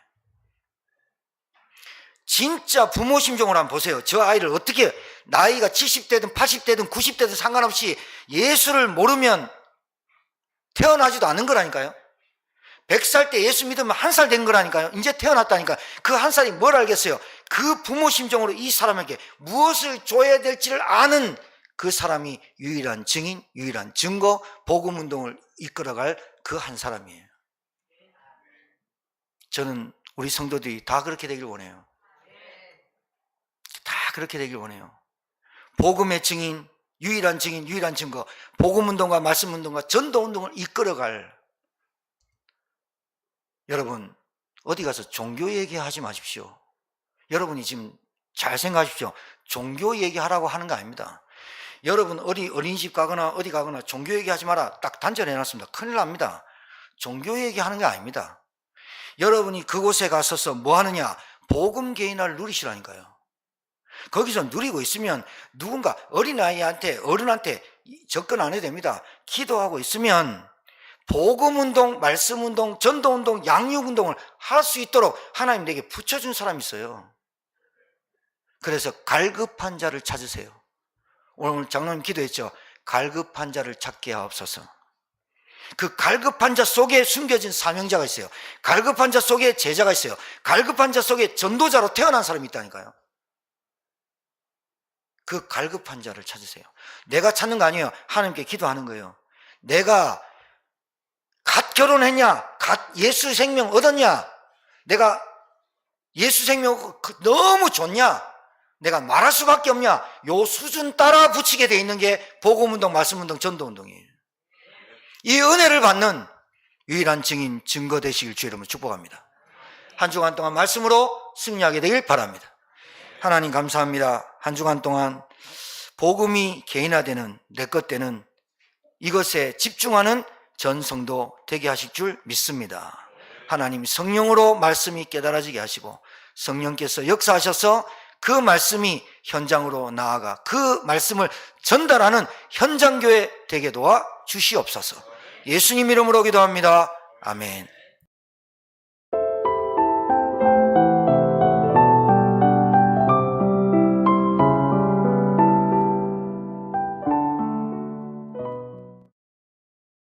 진짜 부모 심정을 한번 보세요. 저 아이를 어떻게, 나이가 70대든 80대든 90대든 상관없이 예수를 모르면 태어나지도 않는 거라니까요. 100살 때 예수 믿으면 1살 된 거라니까요. 이제 태어났다니까. 그 1살이 뭘 알겠어요? 그 부모 심정으로 이 사람에게 무엇을 줘야 될지를 아는 그 사람이 유일한 증인, 유일한 증거, 복음운동을 이끌어갈 그 한 사람이에요. 저는 우리 성도들이 다 그렇게 되길 원해요. 다 그렇게 되길 원해요. 복음의 증인, 유일한 증인, 유일한 증거, 복음운동과 말씀운동과 전도운동을 이끌어갈, 여러분 어디 가서 종교 얘기하지 마십시오. 여러분이 지금 잘 생각하십시오. 종교 얘기하라고 하는 거 아닙니다. 여러분 어린이집 가거나 어디 가거나 종교 얘기하지 마라 딱 단절해놨습니다. 큰일 납니다. 종교 얘기하는 게 아닙니다. 여러분이 그곳에 가서서 뭐 하느냐? 복음 개인화를 누리시라니까요. 거기서 누리고 있으면 누군가 어린아이한테, 어른한테 접근 안 해도 됩니다. 기도하고 있으면 복음운동, 말씀운동, 전도운동, 양육운동을 할 수 있도록 하나님 내게 붙여준 사람이 있어요. 그래서 갈급한 자를 찾으세요. 오늘 장로님 기도했죠. 갈급한 자를 찾게 하옵소서. 그 갈급한 자 속에 숨겨진 사명자가 있어요. 갈급한 자 속에 제자가 있어요. 갈급한 자 속에 전도자로 태어난 사람이 있다니까요. 그 갈급한 자를 찾으세요. 내가 찾는 거 아니에요. 하나님께 기도하는 거예요. 내가 갓 결혼했냐? 갓 예수 생명 얻었냐? 내가 예수 생명 너무 좋냐? 내가 말할 수밖에 없냐? 요 수준 따라 붙이게 돼 있는 게 복음운동, 말씀운동, 전도운동이에요. 이 은혜를 받는 유일한 증인, 증거 되시길 주의 이름으로 축복합니다. 한 주간 동안 말씀으로 승리하게 되길 바랍니다. 하나님 감사합니다. 한 주간 동안 복음이 개인화되는, 내 것 되는 이것에 집중하는 전 성도 되게 하실 줄 믿습니다. 하나님 성령으로 말씀이 깨달아지게 하시고 성령께서 역사하셔서 그 말씀이 현장으로 나아가 그 말씀을 전달하는 현장교회 되게 도와 주시옵소서. 예수님 이름으로 기도합니다. 아멘.